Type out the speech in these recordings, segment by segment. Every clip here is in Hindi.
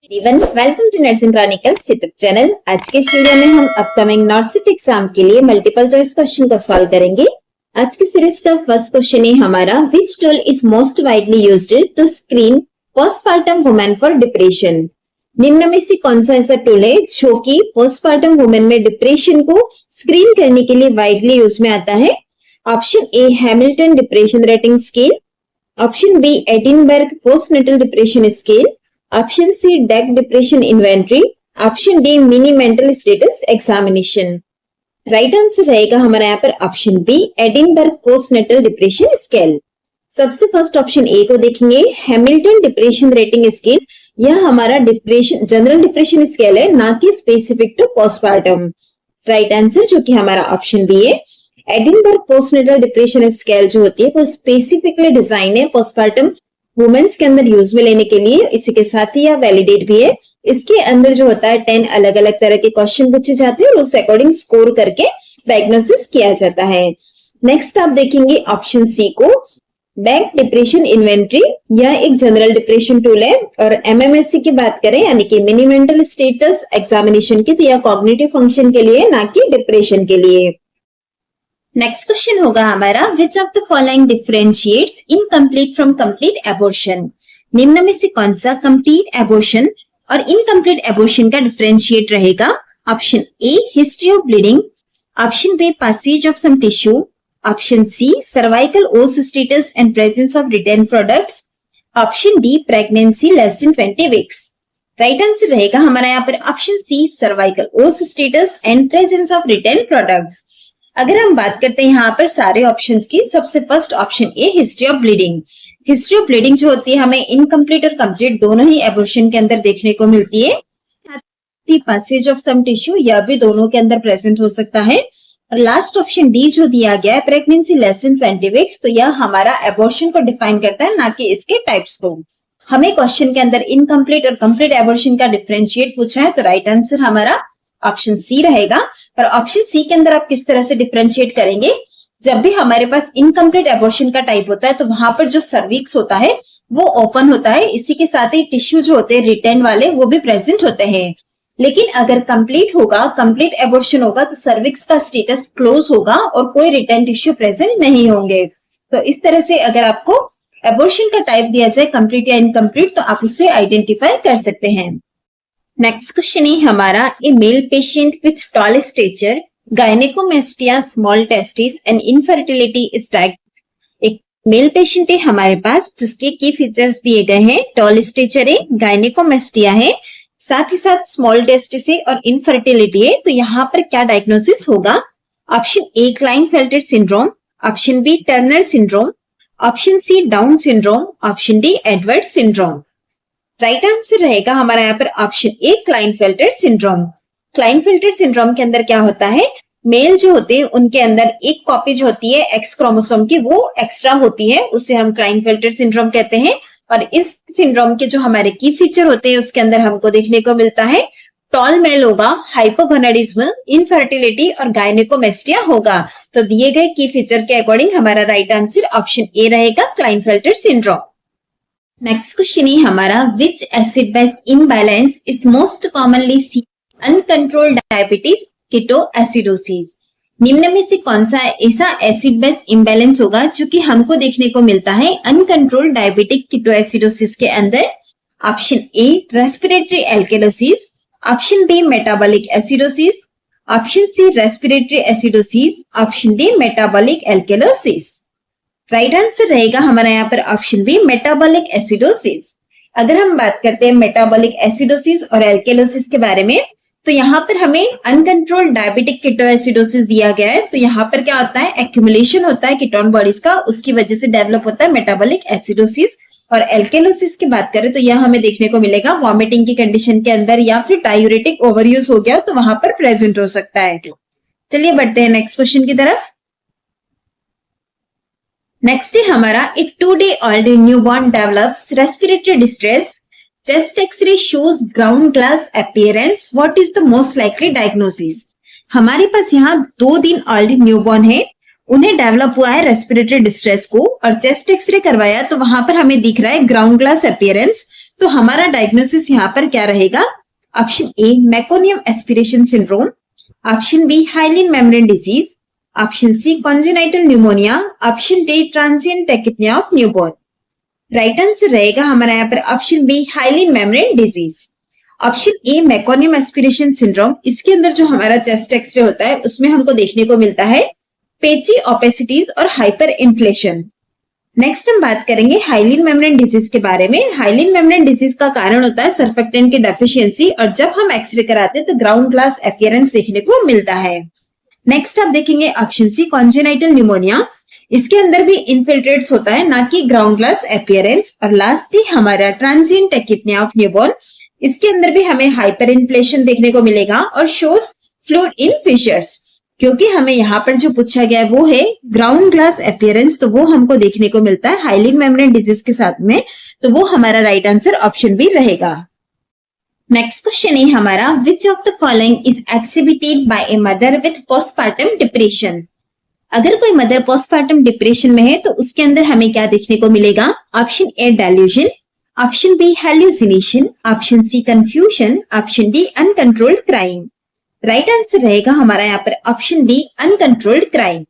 Welcome to nursing chronicles YouTube channel. आज के इस वीडियो में हम अपकमिंग नॉर्सिट एग्जाम के लिए मल्टीपल चॉइस क्वेश्चन को सॉल्व करेंगे। आज की सीरीज का फर्स्ट क्वेश्चन है हमारा, which tool is most widely used to screen postpartum women for depression. निम्न में से कौन सा ऐसा टूल है जो कि पोस्टपार्टम वुमेन में डिप्रेशन को स्क्रीन करने के लिए वाइडली यूज में आता है? Option A Hamilton depression rating scale, option B Edinburgh postnatal depression scale, option C Beck depression inventory, option D mini mental status examination. Right answer रहेगा हमारा यहाँ पर option B Edinburgh postnatal depression scale. सबसे फर्स्ट ऑप्शन ए को देखेंगे, हैमिल्टन डिप्रेशन रेटिंग स्केल। यह हमारा डिप्रेशन जनरल डिप्रेशन स्केल है, ना कि specific to postpartum. Right answer जो कि हमारा ऑप्शन बी है। एडिनबर्ग पोस्टनेटल डिप्रेशन स्केल जो होती है वो स्पेसिफिकली डिजाइन है पोस्टपार्टम वुमेन्स के अंदर यूज में लेने के लिए। इसी के साथ ही यह वैलिडेट भी है। इसके अंदर जो होता है 10 अलग अलग तरह के क्वेश्चन पूछे जाते हैं और उस अकॉर्डिंग स्कोर करके डायग्नोसिस किया जाता है। नेक्स्ट आप देखेंगे ऑप्शन सी को, डेक डिप्रेशन इन्वेंट्री। यह एक जनरल डिप्रेशन टूल है और MMSE की बात करें यानी कि मिनी मेंटल स्टेटस एग्जामिनेशन की, तो यह कॉग्निटिव फंक्शन के लिए, ना कि डिप्रेशन के लिए। नेक्स्ट क्वेश्चन होगा हमारा, which of the following differentiates incomplete from complete abortion. निम्न में से कौन सा कंप्लीट एबॉर्शन और इनकम्प्लीट एबॉर्शन का डिफरेंशिएट रहेगा? Option A history of bleeding, option B passage of some tissue, option C cervical os status and presence of retained products, option D pregnancy less than 20 weeks. Right answer रहेगा हमारा यहाँ पर option C cervical os status and presence of retained products. अगर हम बात करते हैं यहाँ पर सारे ऑप्शंस की, सबसे first option A history of bleeding. History of bleeding जो होती है हमें इनकम्प्लीट और कंप्लीट दोनों ही एबॉर्शन के अंदर देखने को मिलती है। पैसेज ऑफ सम टिश्यू, यह भी दोनों के अंदर प्रेजेंट हो सकता है। और लास्ट ऑप्शन डी जो दिया गया है प्रेगनेंसी लेस देन 20 वीक्स, तो यह हमारा एबॉर्शन को डिफाइन करता है, ना कि इसके टाइप्स को। हमें क्वेश्चन के अंदर इनकम्प्लीट और कंप्लीट एबॉर्शन का डिफरेंशिएट पूछा है, तो राइट आंसर हमारा ऑप्शन सी रहेगा। पर ऑप्शन सी के अंदर आप किस तरह से डिफरेंशिएट करेंगे? जब भी हमारे पास इनकम्प्लीट एबॉर्शन का टाइप होता है तो वहां पर जो सर्विक्स होता है वो ओपन होता है, इसी के साथ ही टिश्यू जो होते हैं रिटेन वाले वो भी प्रेजेंट होते हैं। लेकिन अगर कंप्लीट होगा, कंप्लीट एबॉर्शन होगा, तो सर्विक्स का स्टेटस क्लोज होगा और कोई रिटेन टिश्यू प्रेजेंट नहीं होंगे। तो इस तरह से अगर आपको एबॉर्शन का टाइप दिया जाए कंप्लीट या इनकम्प्लीट, तो आप उससे आइडेंटिफाई कर सकते हैं। नेक्स्ट क्वेश्चन है हमारा, a male patient with tall stature, gynaecomastia, small testis and infertility is diagnosed. एक मेल पेशेंट है हमारे पास जिसके की फीचर्स दिए गए हैं, टॉल स्टेचर है, गायनेकोमेस्टिया है, साथ ही साथ स्मॉल टेस्टिस है और इनफर्टिलिटी है। तो यहाँ पर क्या डायग्नोसिस होगा? Option A Klinefelter syndrome, option B Turner syndrome, option C Down syndrome, option D Edward syndrome. Right answer रहेगा हमारा यहाँ पर option A Klinefelter syndrome. Klinefelter syndrome के अंदर क्या होता है, मेल जो होते हैं उनके अंदर एक कॉपी जो होती है एक्स क्रोमोसोम की वो एक्स्ट्रा होती है, उसे हम क्लाइनफेल्टर सिंड्रोम कहते हैं। और इस सिंड्रोम के जो हमारे की फीचर होते हैं उसके अंदर हमको देखने को मिलता है टॉल मेल होगा, हाइपोगोनाडिज्म, इनफर्टिलिटी और गायनेकोमेस्टिया होगा। तो दिए गए की फीचर के अकॉर्डिंग हमारा राइट आंसर ऑप्शन ए रहेगा, क्लाइनफेल्टर सिंड्रोम। नेक्स्ट क्वेश्चन है हमारा, which acid base imbalance is most commonly see uncontrolled diabetes ketoacidosis. निम्न में से कौन सा ऐसा एसिड बेस इम्बैलेंस होगा जो कि हमको देखने को मिलता है अनकंट्रोल्ड डायबिटिक कीटोएसिडोसिस के अंदर? Option A respiratory alkalosis, option B metabolic acidosis, option C respiratory acidosis, option D metabolic alkalosis. Right answer रहेगा हमारा यहाँ पर ऑप्शन बी मेटाबॉलिक एसिडोसिस। अगर हम बात करते हैं मेटाबॉलिक एसिडोसिस और एल्केलोसिस के बारे में, तो यहाँ पर हमें अनकंट्रोल्ड डायबिटिक कीटोएसिडोसिस दिया गया है। तो यहाँ पर क्या होता है, एक्यूमुलेशन होता है कीटोन बॉडीज का, उसकी वजह से डेवलप होता है मेटाबॉलिक एसिडोसिस। और एल्केलोसिस की बात करें तो यह हमें देखने को मिलेगा वॉमिटिंग की कंडीशन के अंदर, या फिर डायूरेटिक ओवरयूज हो गया तो वहां पर प्रेजेंट हो सकता है। चलिए बढ़ते हैं नेक्स्ट क्वेश्चन की तरफ। नेक्स्ट है हमारा, एक 2 day old newborn develops respiratory distress, chest x-ray shows ground glass appearance, what is the most likely diagnosis. हमारे पास यहाँ 2 दिन ओल्ड न्यूबॉर्न है, उन्हें डेवलप हुआ है रेस्पिरेटरी डिस्ट्रेस को और चेस्ट एक्सरे करवाया तो वहां पर हमें दिख रहा है ग्राउंड ग्लास अपीयरेंस। तो हमारा डायग्नोसिस यहाँ पर क्या रहेगा? Option A meconium aspiration syndrome, option B hyaline membrane disease, option C congenital pneumonia, option D transient tachypnea of newborn. Right answer रहेगा हमारा यहाँ पर option B hyaline membrane disease. Option A meconium aspiration syndrome, इसके अंदर जो हमारा चेस्ट एक्सरे होता है उसमें हमको देखने को मिलता है पेची ओपेसिटीज और हाइपर इन्फ्लेशन। नेक्स्ट हम बात करेंगे हाइलिन मेम्ब्रेन डिजीज के बारे में। हाइलिन मेम्ब्रेन डिजीज का कारण होता है सर्फेक्टेंट की डेफिशिएंसी और जब हम एक्सरे कराते हैं तो ग्राउंड ग्लास अपीयरेंस देखने को मिलता है। नेक्स्ट आप देखेंगे ऑप्शन सी कॉन्जेनाइटल न्यूमोनिया, इसके अंदर भी इन्फिल्ट्रेट्स होता है ना कि ग्राउंड ग्लास अपीयरेंस। और लास्टली हमारा ट्रांजिएंट टैकिपनिया ऑफ न्यूबॉर्न, इसके अंदर भी हमें हाइपर इन्फ्लेशन देखने को मिलेगा और शोज फ्लूइड इन फिशर्स। क्योंकि हमें यहाँ पर जो पूछा गया है वो है ग्राउंड ग्लास अपीयरेंस, तो वो हमको देखने को मिलता है हाइलिन मेम्ब्रेन डिजीज के साथ में, तो वो हमारा राइट आंसर ऑप्शन बी रहेगा। नेक्स्ट क्वेश्चन है हमारा which of the following is exhibited by a mother with postpartum depression. अगर कोई मदर पोस्टपार्टम डिप्रेशन में है तो उसके अंदर हमें क्या देखने को मिलेगा? Option A delusion, option B hallucination, option C confusion, option D uncontrolled crime. Right answer रहेगा हमारा यहाँ पर ऑप्शन डी अनकंट्रोल्ड क्राइम।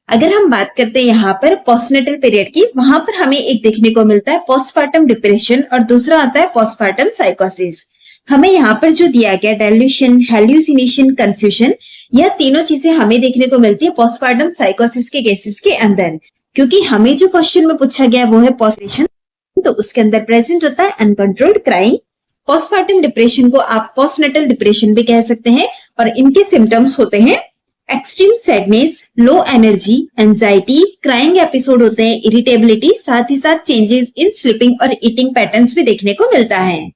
अगर हम बात करते हैं यहाँ पर पोस्टनेटल पीरियड की, वहां पर हमें एक देखने को मिलता है पोस्टपार्टम डिप्रेशन और दूसरा आता है पोस्टपार्टम साइकोसिस। हमें यहाँ पर जो दिया गया डेल्यूशन, हेल्यूसिनेशन, कंफ्यूजन, यह तीनों चीजें हमें देखने को मिलती है पोस्टपार्टम साइकोसिस के केसेस के अंदर। क्योंकि हमें जो क्वेश्चन में पूछा गया वो है पोस्टपार्टम, तो उसके अंदर प्रेजेंट होता है अनकंट्रोल्ड क्राइम। पोस्टपार्टम डिप्रेशन को आप पोस्टनेटल डिप्रेशन भी कह सकते हैं और इनके सिम्टम्स होते हैं extreme sadness, low energy, anxiety, crying episode होते हैं, इरिटेबिलिटी, साथ ही साथ चेंजेस इन स्लीपिंग और ईटिंग पैटर्न्स भी देखने को मिलता है।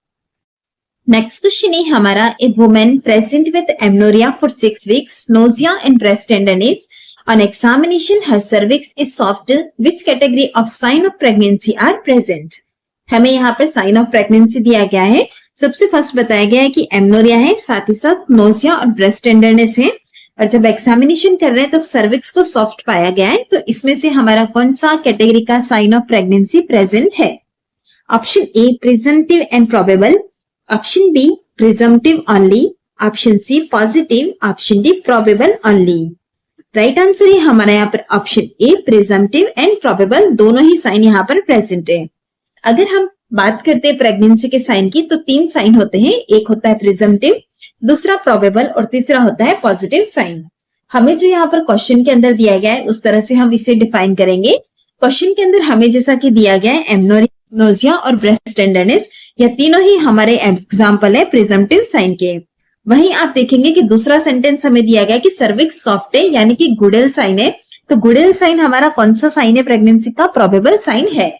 नेक्स्ट क्वेश्चन है हमारा a women present with amenorrhoea for 6 weeks, nausea and breast tenderness. On examination, her cervix is soft. Which category of sign of pregnancy are present? हमें यहाँ पर साइन ऑफ प्रेगनेंसी दिया गया है। सबसे फर्स्ट बताया गया है कि एमनोरिया है, साथ ही साथ नोजिया और ब्रेस्ट टेंडरनेस है। और जब एक्सामिनेशन कर रहे हैं तब सर्विक्स को सॉफ्ट पाया गया है। तो इसमें से हमारा कौन सा कैटेगरी का साइन ऑफ प्रेगनेंसी प्रेजेंट है? Option A presumptive and probable, option B presumptive only, option C positive, option D probable only. Right answer है हमारा यहाँ पर option A presumptive and probable, दोनों ही साइन यहाँ पर प्रेजेंट है। अगर हम बात करते हैं प्रेगनेंसी के साइन की तो 3 साइन होते हैं, एक होता है प्रिजम्पटिव, दूसरा प्रोबेबल और तीसरा होता है पॉजिटिव साइन। हमें जो यहाँ पर क्वेश्चन के अंदर दिया गया है उस तरह से हम इसे डिफाइन करेंगे। क्वेश्चन के अंदर हमें जैसा कि दिया गया है एमनोरिया, नोजिया और ब्रेस्ट टेंडरनेस, यह तीनों ही हमारे एग्जाम्पल है प्रिजम्पटिव साइन के। वहीं आप देखेंगे कि दूसरा सेंटेंस हमें दिया गया कि सर्विक्स सॉफ्ट है यानी कि गुडेल साइन है। तो गुडेल साइन हमारा कौन सा साइन है प्रेगनेंसी का? प्रोबेबल साइन है।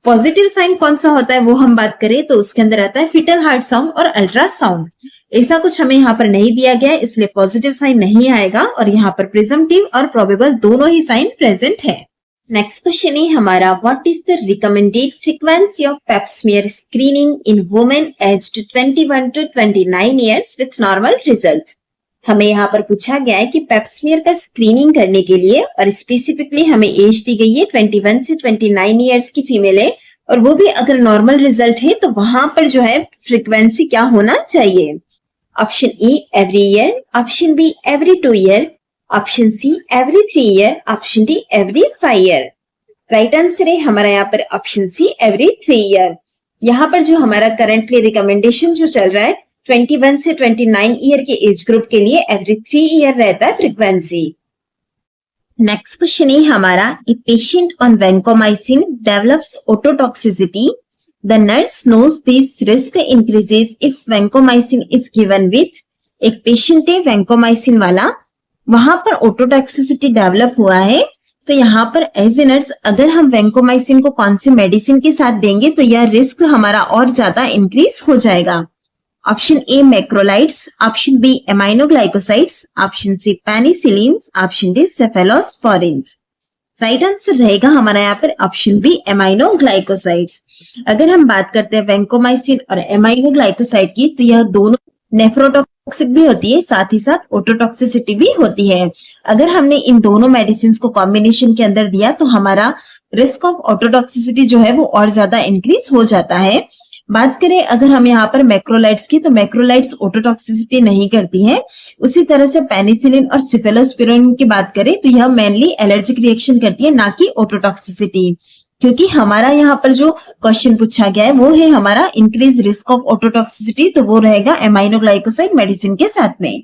पॉजिटिव साइन कौन सा होता है वो हम बात करें तो उसके अंदर आता है फिटल हार्ट साउंड और अल्ट्रासाउंड। ऐसा कुछ हमें यहाँ पर नहीं दिया गया है, इसलिए पॉजिटिव साइन नहीं आएगा और यहाँ पर प्रिजम्पटिव और प्रोबेबल दोनों ही साइन प्रेजेंट है। नेक्स्ट क्वेश्चन है हमारा what is the recommended frequency of Pep smear screening in women aged 21 to 29 years with normal result. हमें यहाँ पर पूछा गया है कि पेप स्मीयर का स्क्रीनिंग करने के लिए और स्पेसिफिकली हमें एज दी गई है 21 से 29 ईयर्स की फीमेल है और वो भी अगर नॉर्मल रिजल्ट है तो वहां पर जो है फ्रीक्वेंसी क्या होना चाहिए? Option A every year, option be every 2 year, option see every 3 year, option D every 5 year. Right answer है हमारा यहाँ पर ऑप्शन सी एवरी 3 ईयर। यहाँ पर जो हमारा करंटली रिकमेंडेशन जो चल रहा है 21 से 29 ईयर के एज ग्रुप के लिए एवरी 3 ईयर रहता है फ्रीक्वेंसी। नेक्स्ट क्वेश्चन है हमारा a patient on vancomycin develops ototoxicity, the nurse knows this risk increases if vancomycin is given with. एक पेशेंट है वैंकोमाइसिन वाला, वहां पर ओटोटॉक्सिसिटी डेवलप हुआ है, तो यहाँ पर एज ए नर्स अगर हम वैंकोमाइसिन को कौन सी मेडिसिन के साथ देंगे तो यह रिस्क हमारा और ज्यादा इंक्रीज हो जाएगा। Option A macrolides, option B aminoglycosides, option C penicillins, option D cephalosporins. Right answer रहेगा हमारा यहाँ पर ऑप्शन बी एमाइनोग्लाइकोसाइड्स। अगर हम बात करते हैं वैंकोमाइसिन और एमाइनोग्लाइकोसाइड की तो यह दोनों नेफ्रोटॉक्सिक भी होती है, साथ ही साथ ओटोटॉक्सिसिटी भी होती है। अगर हमने इन दोनों मेडिसिन को कॉम्बिनेशन के अंदर दिया तो हमारा रिस्क ऑफ ऑटोटॉक्सिसिटी जो है वो और ज्यादा इंक्रीज हो जाता है। बात करें अगर हम यहाँ पर मैक्रोलाइड्स की, तो मैक्रोलाइड्स ओटोटॉक्सिसिटी नहीं करती हैं। उसी तरह से पेनिसिलिन और सिफेलोस्पिरिन की बात करें तो यह मेनली एलर्जिक रिएक्शन करती है, ना कि ओटोटॉक्सिसिटी। क्योंकि हमारा यहाँ पर जो क्वेश्चन पूछा गया है वो है हमारा इंक्रीज रिस्क ऑफ ओटोटॉक्सिसिटी, तो वो रहेगा एमाइनो ग्लाइकोसाइड मेडिसिन के साथ में।